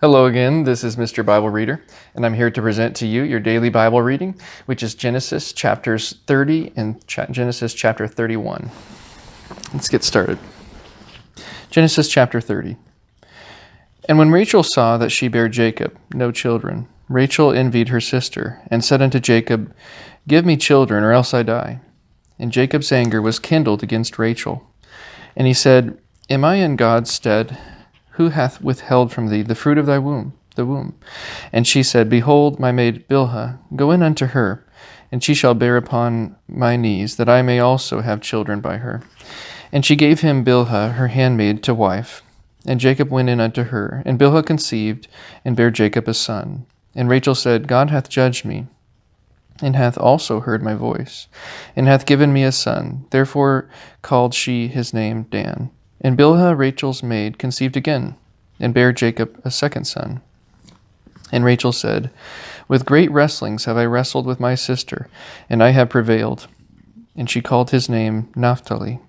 Hello again, this is Mr. Bible Reader, and I'm here to present to you your daily Bible reading, which is Genesis chapters 30 and Genesis chapter 31. Let's get started. Genesis chapter 30. And when Rachel saw that she bare Jacob no children, Rachel envied her sister, and said unto Jacob, Give me children, or else I die. And Jacob's anger was kindled against Rachel. And he said, Am I in God's stead? Who hath withheld from thee the fruit of thy womb, the womb? And she said, Behold, my maid Bilhah, go in unto her, and she shall bear upon my knees, that I may also have children by her. And she gave him Bilhah, her handmaid, to wife. And Jacob went in unto her, and Bilhah conceived, and bare Jacob a son. And Rachel said, God hath judged me, and hath also heard my voice, and hath given me a son. Therefore called she his name Dan. And Bilhah, Rachel's maid, conceived again, and bare Jacob a second son. And Rachel said, With great wrestlings have I wrestled with my sister, and I have prevailed. And she called his name Naphtali.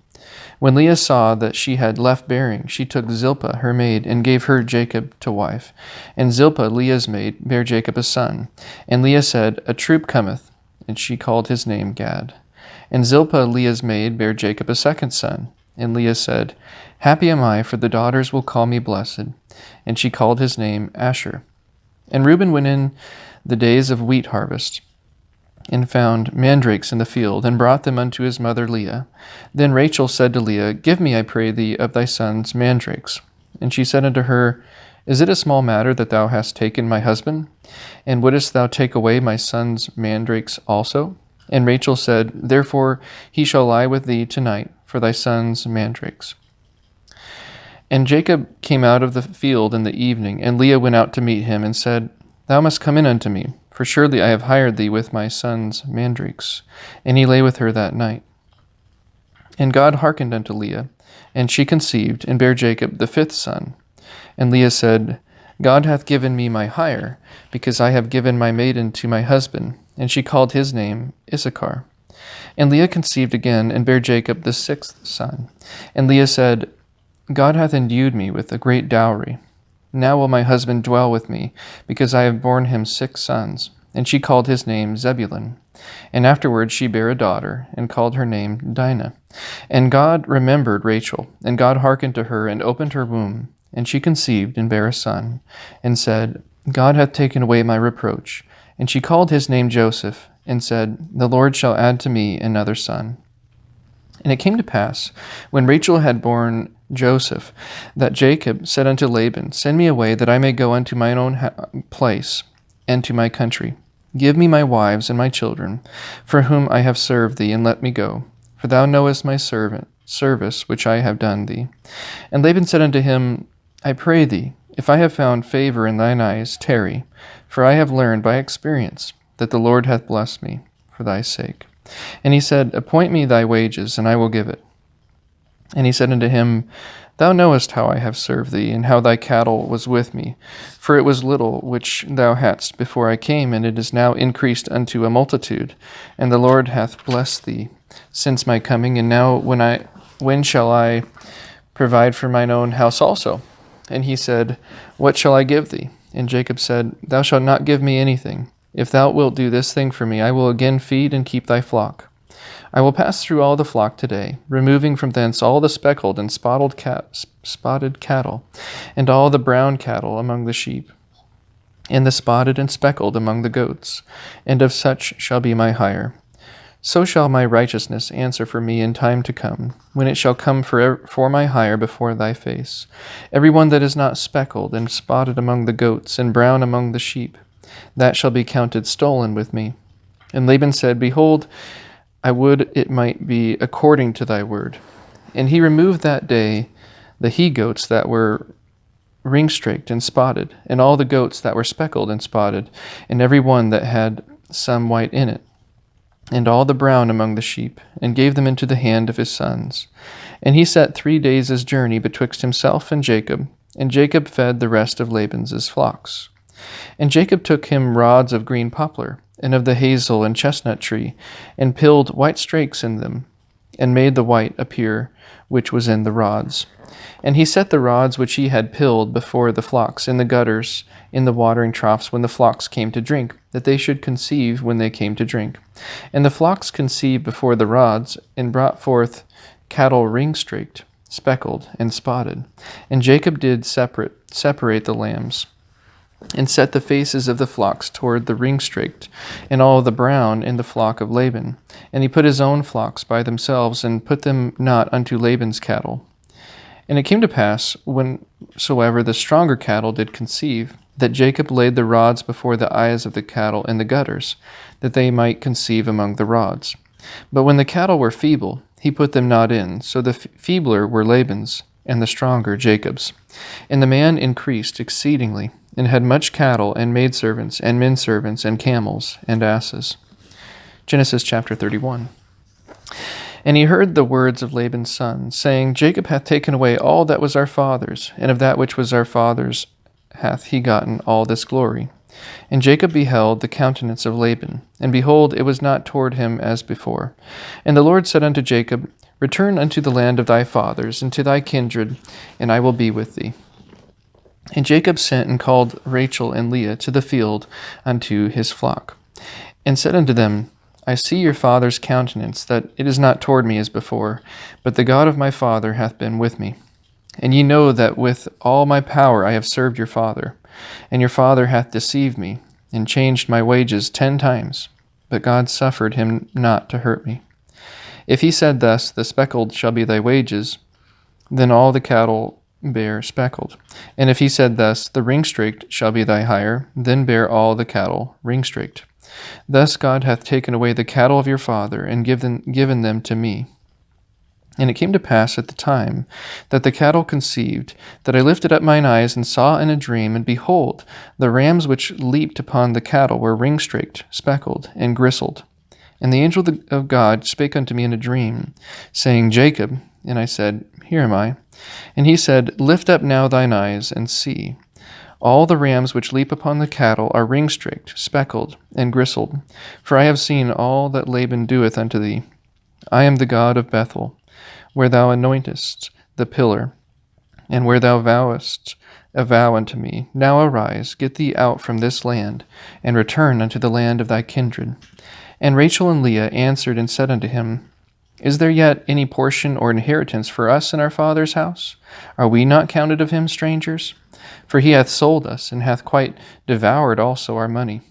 When Leah saw that she had left bearing, she took Zilpah, her maid, and gave her Jacob to wife. And Zilpah, Leah's maid, bare Jacob a son. And Leah said, A troop cometh. And she called his name Gad. And Zilpah, Leah's maid, bare Jacob a second son. And Leah said, Happy am I, for the daughters will call me blessed. And she called his name Asher. And Reuben went in the days of wheat harvest, and found mandrakes in the field, and brought them unto his mother Leah. Then Rachel said to Leah, Give me, I pray thee, of thy son's mandrakes. And she said unto her, Is it a small matter that thou hast taken my husband? And wouldest thou take away my son's mandrakes also? And Rachel said, Therefore he shall lie with thee tonight for thy son's mandrakes. And Jacob came out of the field in the evening, and Leah went out to meet him, and said, Thou must come in unto me, for surely I have hired thee with my son's mandrakes. And he lay with her that night. And God hearkened unto Leah, and she conceived, and bare Jacob the fifth son. And Leah said, God hath given me my hire, because I have given my maiden to my husband. And she called his name Issachar. And Leah conceived again, and bare Jacob the sixth son. And Leah said, God hath endued me with a great dowry. Now will my husband dwell with me, because I have borne him 6 sons. And she called his name Zebulun. And afterward she bare a daughter, and called her name Dinah. And God remembered Rachel, and God hearkened to her, and opened her womb. And she conceived, and bare a son, and said, God hath taken away my reproach. And she called his name Joseph, and said, The Lord shall add to me another son. And it came to pass, when Rachel had borne Joseph, that Jacob said unto Laban, Send me away, that I may go unto mine own place, and to my country. Give me my wives and my children, for whom I have served thee, and let me go. For thou knowest my service which I have done thee. And Laban said unto him, I pray thee, if I have found favor in thine eyes, tarry, for I have learned by experience that the Lord hath blessed me for thy sake. And he said, Appoint me thy wages, and I will give it. And he said unto him, Thou knowest how I have served thee, and how thy cattle was with me. For it was little which thou hadst before I came, and it is now increased unto a multitude. And the Lord hath blessed thee since my coming. And now when shall I provide for mine own house also? And he said, What shall I give thee? And Jacob said, Thou shalt not give me anything. If thou wilt do this thing for me, I will again feed and keep thy flock. I will pass through all the flock today, removing from thence all the speckled and spotted cattle, and all the brown cattle among the sheep, and the spotted and speckled among the goats, and of such shall be my hire. So shall my righteousness answer for me in time to come, when it shall come for my hire before thy face. Every one that is not speckled and spotted among the goats, and brown among the sheep, that shall be counted stolen with me. And Laban said, Behold, I would it might be according to thy word. And he removed that day the he-goats that were ring-straked and spotted, and all the goats that were speckled and spotted, and every one that had some white in it, and all the brown among the sheep, and gave them into the hand of his sons. And he set 3 days' journey betwixt himself and Jacob fed the rest of Laban's flocks. And Jacob took him rods of green poplar, and of the hazel and chestnut tree, and pilled white strakes in them, and made the white appear which was in the rods. And he set the rods which he had pilled before the flocks in the gutters, in the watering troughs when the flocks came to drink, that they should conceive when they came to drink. And the flocks conceived before the rods, and brought forth cattle ring-streaked, speckled, and spotted. And Jacob did separate the lambs, and set the faces of the flocks toward the ring-streaked, and all the brown in the flock of Laban. And he put his own flocks by themselves, and put them not unto Laban's cattle. And it came to pass, whensoever the stronger cattle did conceive, that Jacob laid the rods before the eyes of the cattle in the gutters, that they might conceive among the rods. But when the cattle were feeble, he put them not in, so the feebler were Laban's, and the stronger Jacob's. And the man increased exceedingly, and had much cattle, and maidservants, and menservants, and camels, and asses. Genesis chapter 31. And he heard the words of Laban's son, saying, Jacob hath taken away all that was our father's, and of that which was our father's hath he gotten all this glory. And Jacob beheld the countenance of Laban, and behold, it was not toward him as before. And the Lord said unto Jacob, Return unto the land of thy fathers, and to thy kindred, and I will be with thee. And Jacob sent and called Rachel and Leah to the field unto his flock, and said unto them, I see your father's countenance, that it is not toward me as before, but the God of my father hath been with me. And ye know that with all my power I have served your father. And your father hath deceived me, and changed my wages 10 times, but God suffered him not to hurt me. If he said thus, The speckled shall be thy wages, then all the cattle bear speckled. And if he said thus, The ring-streaked shall be thy hire, then bear all the cattle ring-streaked. Thus God hath taken away the cattle of your father, and given them to me. And it came to pass at the time that the cattle conceived, that I lifted up mine eyes, and saw in a dream, and behold, the rams which leaped upon the cattle were ring-streaked, speckled, and gristled. And the angel of God spake unto me in a dream, saying, Jacob. And I said, Here am I. And he said, Lift up now thine eyes, and see. All the rams which leap upon the cattle are ring-streaked, speckled, and gristled. For I have seen all that Laban doeth unto thee. I am the God of Bethel, where thou anointest the pillar, and where thou vowest a vow unto me. Now arise, get thee out from this land, and return unto the land of thy kindred. And Rachel and Leah answered and said unto him, Is there yet any portion or inheritance for us in our father's house? Are we not counted of him strangers? For he hath sold us, and hath quite devoured also our money.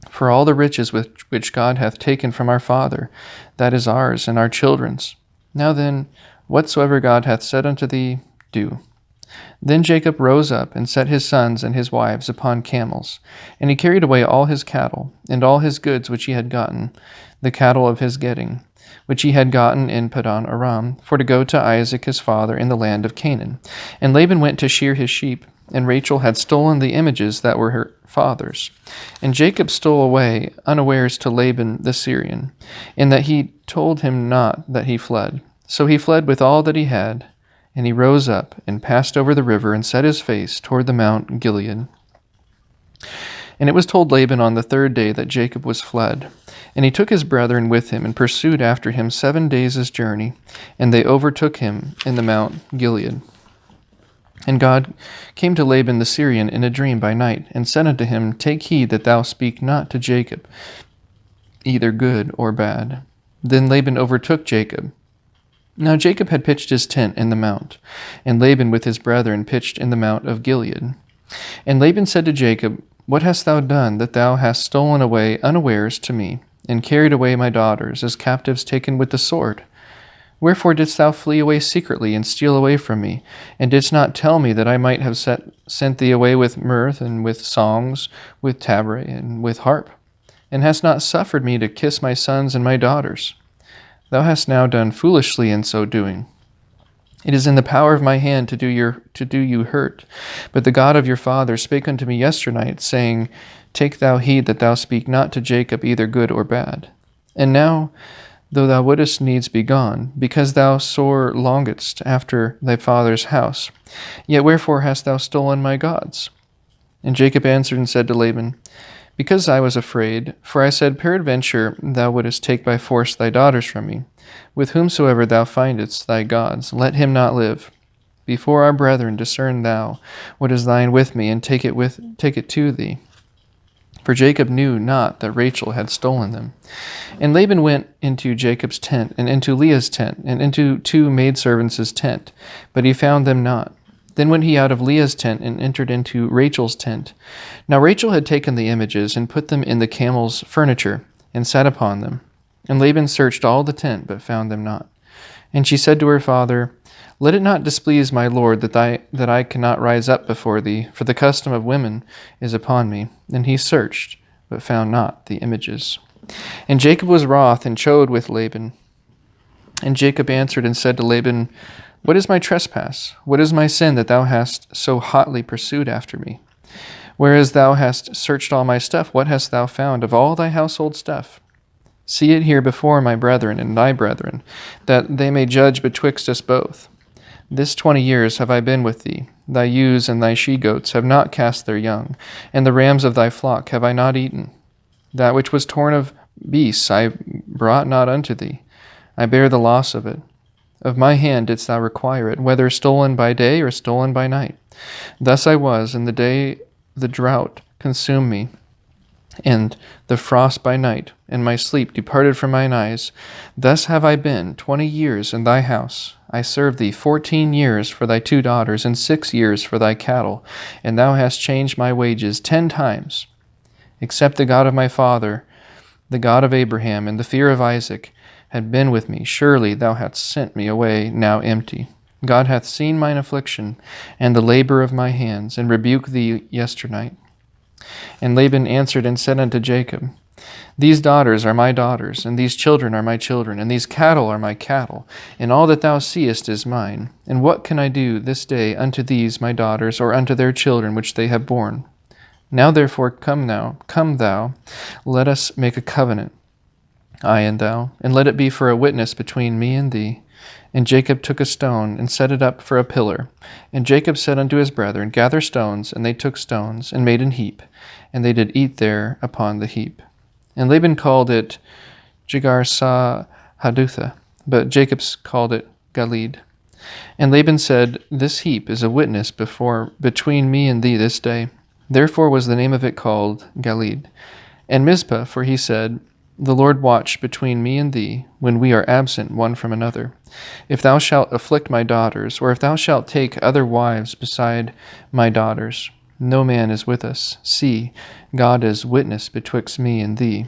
For all the riches which God hath taken from our father, that is ours and our children's. Now then, whatsoever God hath said unto thee, do. Then Jacob rose up, and set his sons and his wives upon camels, and he carried away all his cattle, and all his goods which he had gotten, the cattle of his getting, which he had gotten in Paddan Aram, for to go to Isaac his father in the land of Canaan. And Laban went to shear his sheep, and Rachel had stolen the images that were her father's. And Jacob stole away unawares to Laban the Syrian, in that he told him not that he fled. So he fled with all that he had, and he rose up, and passed over the river, and set his face toward the Mount Gilead. And it was told Laban on the 3rd day that Jacob was fled. And he took his brethren with him, and pursued after him 7 days' journey, and they overtook him in the Mount Gilead. And God came to Laban the Syrian in a dream by night, and said unto him, Take heed that thou speak not to Jacob, either good or bad. Then Laban overtook Jacob. Now Jacob had pitched his tent in the mount, and Laban with his brethren pitched in the mount of Gilead. And Laban said to Jacob, What hast thou done, that thou hast stolen away unawares to me, and carried away my daughters as captives taken with the sword? Wherefore didst thou flee away secretly, and steal away from me, and didst not tell me that I might have sent thee away with mirth, and with songs, with tabret, and with harp, and hast not suffered me to kiss my sons and my daughters? Thou hast now done foolishly in so doing. It is in the power of my hand to do you hurt. But the God of your father spake unto me yesternight, saying, Take thou heed that thou speak not to Jacob either good or bad. And now, though thou wouldest needs be gone, because thou sore longedst after thy father's house, yet wherefore hast thou stolen my gods? And Jacob answered and said to Laban, because I was afraid, for I said, Peradventure thou wouldest take by force thy daughters from me. With whomsoever thou findest thy gods, let him not live. Before our brethren discern thou what is thine with me, and take it to thee. For Jacob knew not that Rachel had stolen them. And Laban went into Jacob's tent, and into Leah's tent, and into 2 maidservants' tent, but he found them not. Then went he out of Leah's tent, and entered into Rachel's tent. Now Rachel had taken the images, and put them in the camel's furniture, and sat upon them. And Laban searched all the tent, but found them not. And she said to her father, Let it not displease my lord that I cannot rise up before thee, for the custom of women is upon me. And he searched, but found not the images. And Jacob was wroth, and chode with Laban. And Jacob answered and said to Laban, What is my trespass? What is my sin that thou hast so hotly pursued after me? Whereas thou hast searched all my stuff, what hast thou found of all thy household stuff? See it here before my brethren and thy brethren, that they may judge betwixt us both. This 20 years have I been with thee. Thy ewes and thy she-goats have not cast their young, and the rams of thy flock have I not eaten. That which was torn of beasts I brought not unto thee. I bear the loss of it. Of my hand didst thou require it, whether stolen by day or stolen by night. Thus I was, in the day the drought consumed me, and the frost by night, and my sleep departed from mine eyes. Thus have I been 20 years in thy house. I served thee 14 years for thy 2 daughters, and 6 years for thy cattle, and thou hast changed my wages 10 times. Except the God of my father, the God of Abraham, and the fear of Isaac, had been with me, surely thou hadst sent me away now empty. God hath seen mine affliction, and the labor of my hands, and rebuked thee yesternight. And Laban answered and said unto Jacob, These daughters are my daughters, and these children are my children, and these cattle are my cattle, and all that thou seest is mine. And what can I do this day unto these my daughters, or unto their children which they have borne? Now therefore come thou, let us make a covenant, I and thou, and let it be for a witness between me and thee. And Jacob took a stone, and set it up for a pillar. And Jacob said unto his brethren, Gather stones. And they took stones, and made an heap, and they did eat there upon the heap. And Laban called it Jegar-sahadutha, but Jacob called it Galeed. And Laban said, This heap is a witness between me and thee this day. Therefore was the name of it called Galeed. And Mizpah, for he said, The Lord watch between me and thee, when we are absent one from another. If thou shalt afflict my daughters, or if thou shalt take other wives beside my daughters, no man is with us. See, God is witness betwixt me and thee.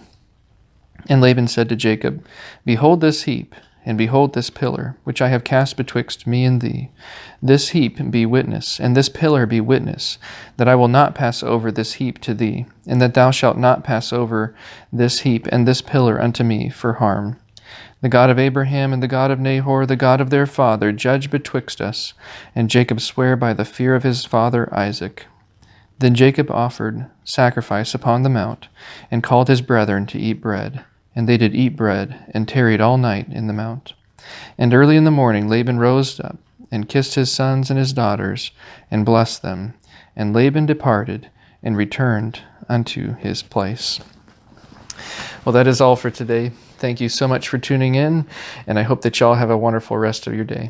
And Laban said to Jacob, Behold this heap, and behold this pillar, which I have cast betwixt me and thee. This heap be witness, and this pillar be witness, that I will not pass over this heap to thee, and that thou shalt not pass over this heap and this pillar unto me for harm. The God of Abraham and the God of Nahor, the God of their father, judge betwixt us. And Jacob sware by the fear of his father Isaac. Then Jacob offered sacrifice upon the mount, and called his brethren to eat bread. And they did eat bread, and tarried all night in the mount. And early in the morning Laban rose up, and kissed his sons and his daughters, and blessed them. And Laban departed, and returned unto his place. Well, that is all for today. Thank you so much for tuning in, and I hope that y'all have a wonderful rest of your day.